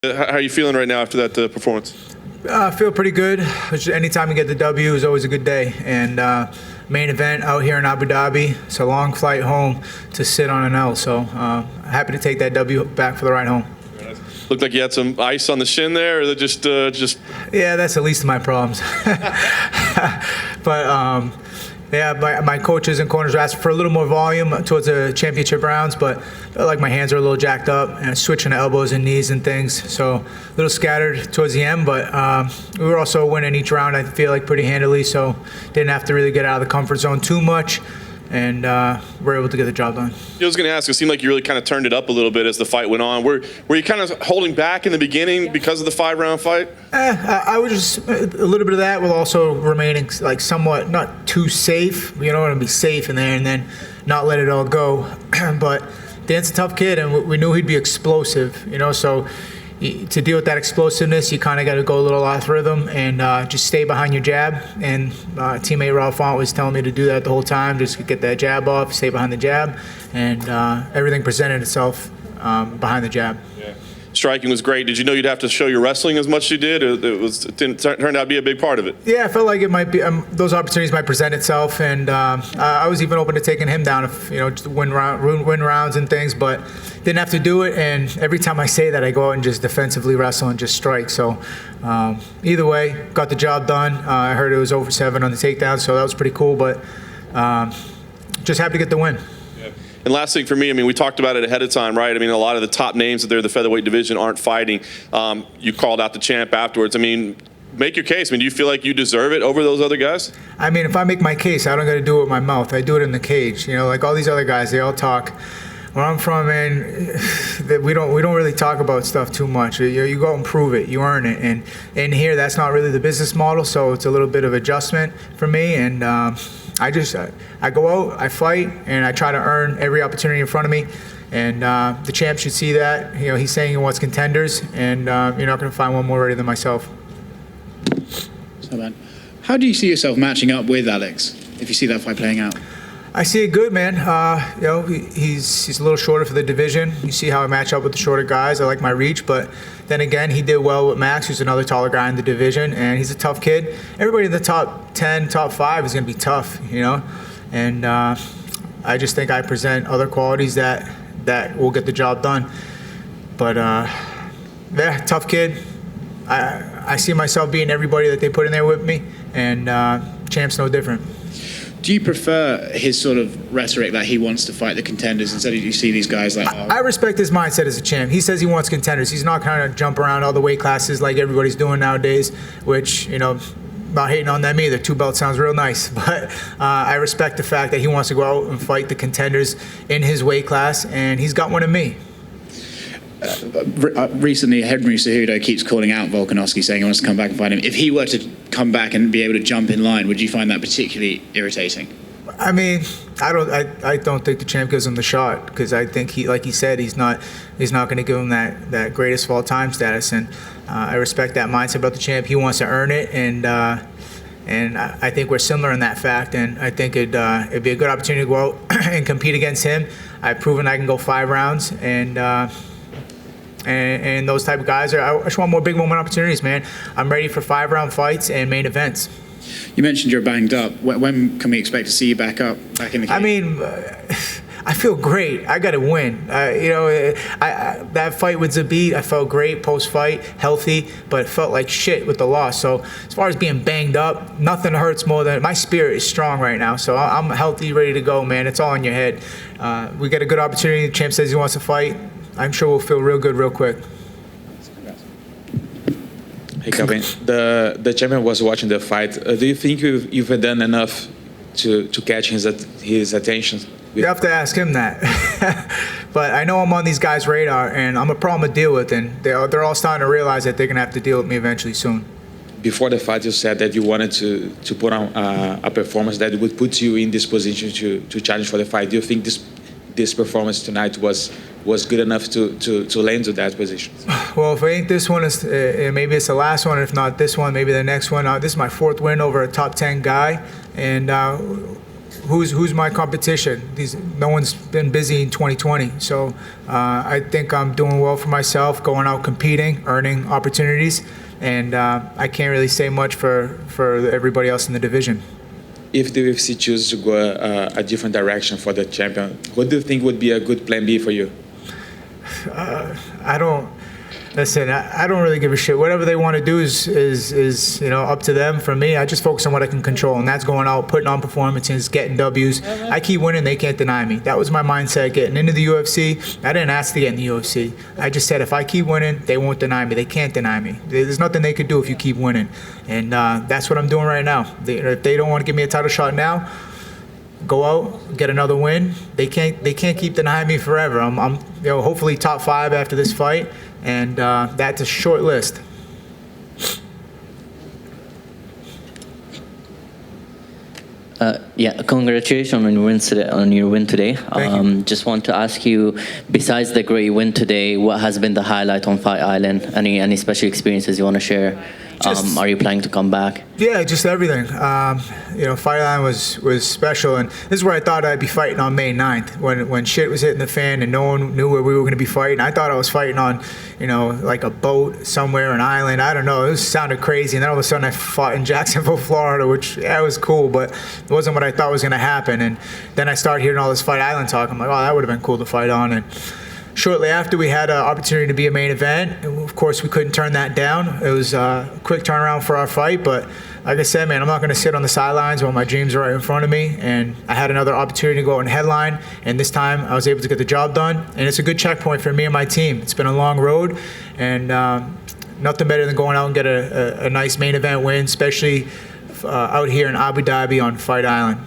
How are you feeling right now after that performance? I feel pretty good. Anytime you get the W is always a good day. And main event out here in Abu Dhabi. It's a long flight home to sit on an L. So happy to take that W back for the ride home. Looked like you had some ice on the shin there, or is it just? Yeah, that's the least of my problems. But yeah, my coaches and corners asked for a little more volume towards the championship rounds, but I felt like my hands are a little jacked up and switching to elbows and knees and things. So a little scattered towards the end, but we were also winning each round, I feel like, pretty handily, so didn't have to really get out of the comfort zone too much. And we're able to get the job done. I was going to ask, it seemed like you really kind of turned it up a little bit as the fight went on. Were you kind of holding back in the beginning because of the 5-round fight? I was just a little bit of that, while also remaining like somewhat not too safe. You know, want to be safe in there and then not let it all go. But Dan's a tough kid, and we knew he'd be explosive. You know, so to deal with that explosiveness, you kind of got to go a little off rhythm and just stay behind your jab. And teammate Ralph Font was telling me to do that the whole time, just get that jab off, stay behind the jab, and everything presented itself behind the jab. Yeah. Striking was great. Did you know you'd have to show your wrestling as much as you did? Or it didn't turn out to be a big part of it? Yeah, I felt like it might be. Those opportunities might present itself, and I was even open to taking him down if just win rounds and things, but didn't have to do it. And every time I say that, I go out and just defensively wrestle and just strike. So either way, got the job done. I heard it was over 7 on the takedown, so that was pretty cool. But just happy to get the win. And last thing for me, I mean, we talked about it ahead of time, right? I mean, a lot of the top names that are in the featherweight division aren't fighting. You called out the champ afterwards. I mean, make your case. I mean, do you feel like you deserve it over those other guys? I mean, if I make my case, I don't got to do it with my mouth. I do it in the cage. You know, like all these other guys, they all talk. Where I'm from, man, we don't really talk about stuff too much. You go out and prove it. You earn it. And in here, that's not really the business model, so it's a little bit of adjustment for me. And I go out, I fight, and I try to earn every opportunity in front of me. And the champ should see that. You know, he's saying he wants contenders, and you're not going to find one more ready than myself. So, man, how do you see yourself matching up with Alex if you see that fight playing out? I see it good, man. You know, he's a little shorter for the division. You see how I match up with the shorter guys. I like my reach, but then again, he did well with Max, who's another taller guy in the division, and he's a tough kid. Everybody in the top 10, top 5 is going to be tough, you know. And I just think I present other qualities that will get the job done. But yeah, tough kid. I see myself being everybody that they put in there with me, and Champ's no different. Do you prefer his sort of rhetoric that he wants to fight the contenders instead of you see these guys like? I respect his mindset as a champ. He says he wants contenders. He's not kind of jump around all the weight classes like everybody's doing nowadays, which, you know, not hating on them either. 2 belts sounds real nice, but I respect the fact that he wants to go out and fight the contenders in his weight class, and he's got one in me. Recently, Henry Cejudo keeps calling out Volkanovski, saying he wants to come back and fight him. If he were to come back and be able to jump in line, would you find that particularly irritating? I mean, I don't think the champ gives him the shot, because I think he, like he said, he's not going to give him that greatest of all time status, and I respect that mindset about the champ. He wants to earn it, and I think we're similar in that fact, and I think it'd be a good opportunity to go out and compete against him. I've proven I can go 5 rounds, and those type of guys I just want more big moment opportunities, man. I'm ready for 5-round fights and main events. You mentioned you're banged up. When can we expect to see you back in the cage? I mean, I feel great. I got to win. You know, that fight with Zabit, I felt great post-fight, healthy, but felt like shit with the loss. So as far as being banged up, nothing hurts more than my spirit is strong right now. So I'm healthy, ready to go, man. It's all in your head. We got a good opportunity. The champ says he wants to fight. I'm sure we'll feel real good real quick. Hey, Calvin. The champion was watching the fight. Do you think you've done enough to catch his attention? You have to ask him that. But I know I'm on these guys' radar, and I'm a problem to deal with, and they're all starting to realize that they're going to have to deal with me eventually soon. Before the fight, you said that you wanted to put on a performance that would put you in this position to challenge for the fight. Do you think this performance tonight was good enough to land to that position? Well, if I think this one is, maybe it's the last one. If not this one, maybe the next one. This is my 4th win over a top 10 guy, and who's my competition? No one's been busy in 2020, so I think I'm doing well for myself, going out competing, earning opportunities, and I can't really say much for everybody else in the division. If the UFC chooses to go a different direction for the champion, what do you think would be a good plan B for you? I don't really give a shit. Whatever they want to do is up to them. For me, I just focus on what I can control, and that's going out, putting on performances, getting W's. I keep winning, they can't deny me. That was my mindset getting into the UFC. I didn't ask to get in the UFC. I just said if I keep winning, they won't deny me. They can't deny me. There's nothing they could do if you keep winning, and that's what I'm doing right now. If they don't want to give me a title shot now, go out, get another win. They can't keep denying me forever. I'm hopefully top 5 after this fight. And that's a short list. Congratulations on your win today. Just want to ask you, besides the great win today, what has been the highlight on Fight Island? Any special experiences you want to share? Are you planning to come back? Yeah, just everything. Fight Island was special, and this is where I thought I'd be fighting on May 9th, when shit was hitting the fan and no one knew where we were going to be fighting. I thought I was fighting on, like a boat somewhere, an island. I don't know. It sounded crazy, and then all of a sudden I fought in Jacksonville, Florida, which was cool, but it wasn't what I thought was going to happen. And then I started hearing all this Fight Island talk. I'm like, oh, that would have been cool to fight on. And shortly after, we had an opportunity to be a main event. And of course, we couldn't turn that down. It was a quick turnaround for our fight. But like I said, man, I'm not going to sit on the sidelines while my dreams are right in front of me. And I had another opportunity to go out and headline. And this time, I was able to get the job done. And it's a good checkpoint for me and my team. It's been a long road. And nothing better than going out and get a nice main event win, especially out here in Abu Dhabi on Fight Island.